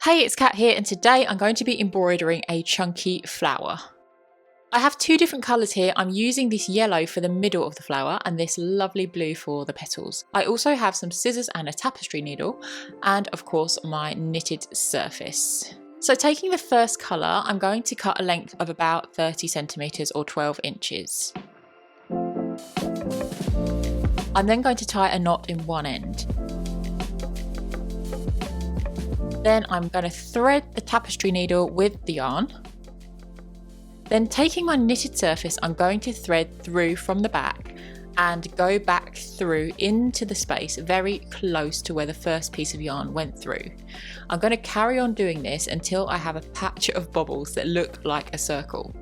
Hey, it's Kat here, and today I'm going to be embroidering a chunky flower. I have two different colours here. I'm using this yellow for the middle of the flower and this lovely blue for the petals. I also have some scissors and a tapestry needle, and of course my knitted surface. So taking the first colour, I'm going to cut a length of about 30 centimetres or 12 inches. I'm then going to tie a knot in one end. Then I'm going to thread the tapestry needle with the yarn. Then taking my knitted surface, I'm going to thread through from the back and go back through into the space very close to where the first piece of yarn went through. I'm going to carry on doing this until I have a patch of bobbles that look like a circle.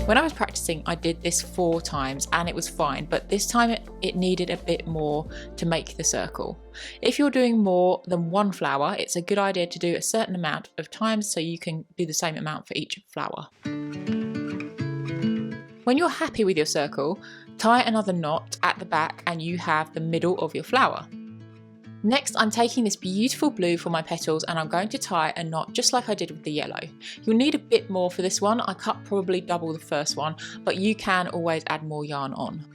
When I was practicing, I did this 4 times and it was fine, but this time it needed a bit more to make the circle. If you're doing more than one flower, it's a good idea to do a certain amount of times so you can do the same amount for each flower. When you're happy with your circle, tie another knot at the back and you have the middle of your flower. Next, I'm taking this beautiful blue for my petals and I'm going to tie a knot just like I did with the yellow. You'll need a bit more for this one. I cut probably double the first one, but you can always add more yarn on.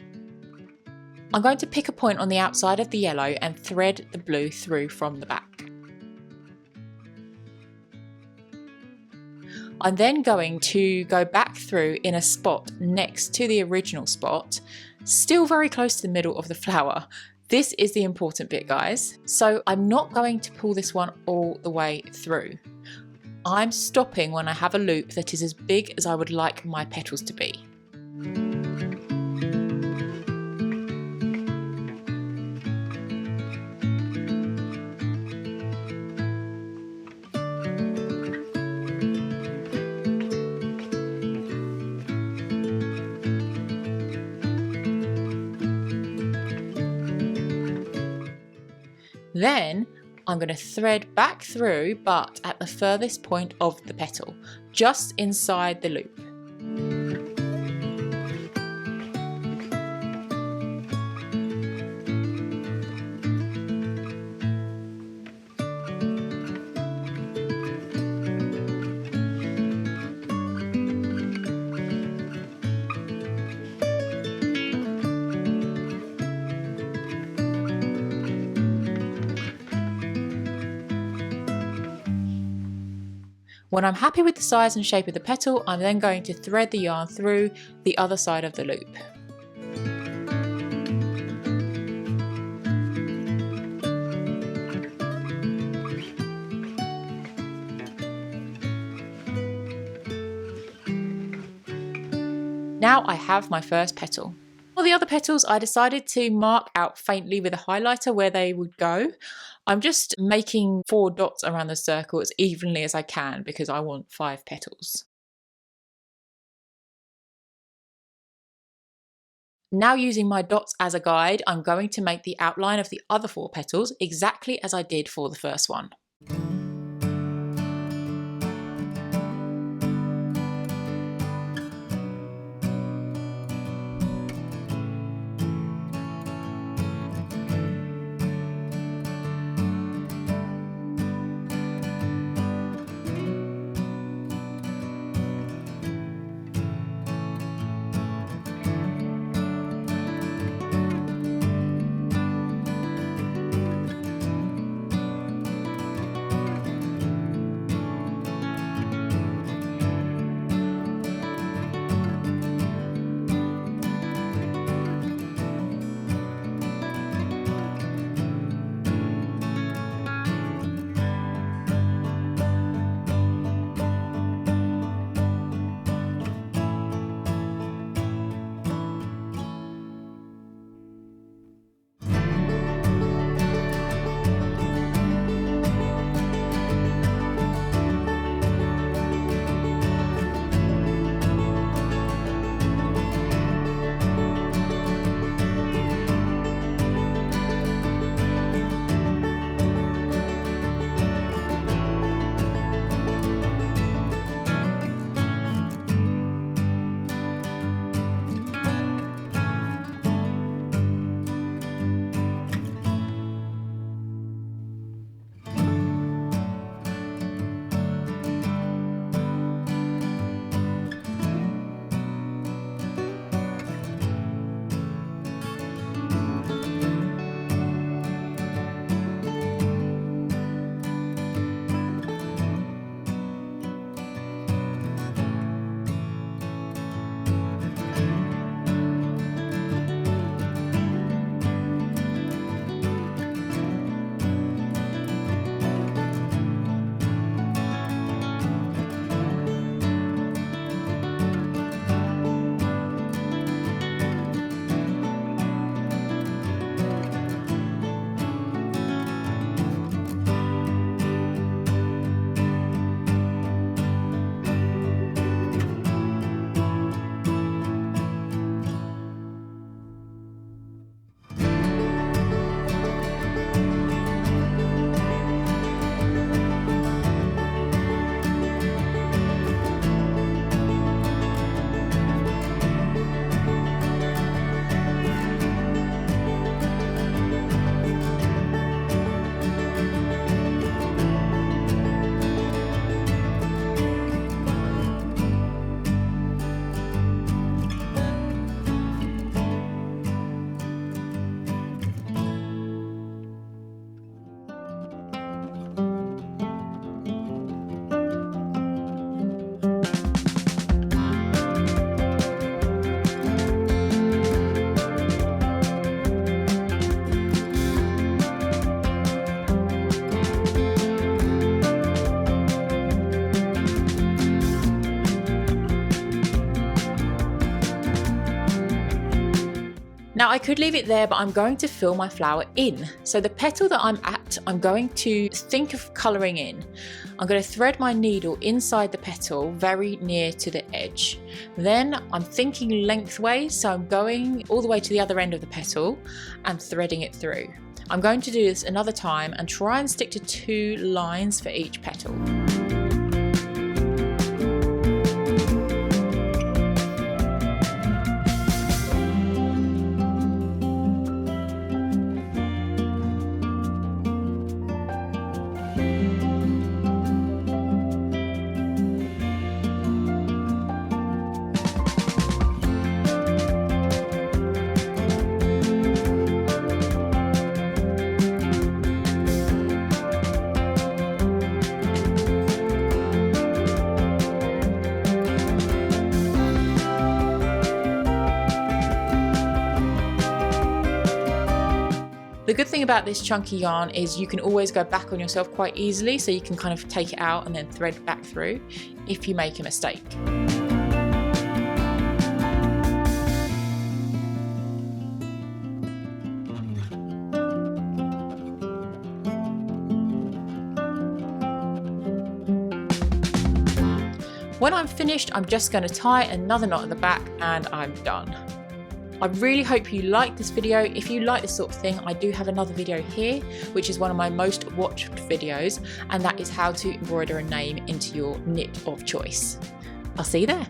I'm going to pick a point on the outside of the yellow and thread the blue through from the back. I'm then going to go back through in a spot next to the original spot, still very close to the middle of the flower. This is the important bit, guys. So I'm not going to pull this one all the way through. I'm stopping when I have a loop that is as big as I would like my petals to be. Then I'm going to thread back through, but at the furthest point of the petal, just inside the loop. When I'm happy with the size and shape of the petal, I'm then going to thread the yarn through the other side of the loop. Now I have my first petal. For the other petals, I decided to mark out faintly with a highlighter where they would go. I'm just making 4 dots around the circle as evenly as I can because I want 5 petals. Now using my dots as a guide, I'm going to make the outline of the other 4 petals exactly as I did for the first one. Now I could leave it there, but I'm going to fill my flower in. So the petal that I'm at, I'm going to think of colouring in. I'm going to thread my needle inside the petal very near to the edge. Then I'm thinking lengthways, so I'm going all the way to the other end of the petal and threading it through. I'm going to do this another time and try and stick to 2 lines for each petal. The good thing about this chunky yarn is you can always go back on yourself quite easily, so you can kind of take it out and then thread back through if you make a mistake. When I'm finished, I'm just going to tie another knot at the back and I'm done. I really hope you liked this video. If you like this sort of thing, I do have another video here, which is one of my most watched videos, and that is how to embroider a name into your knit of choice. I'll see you there.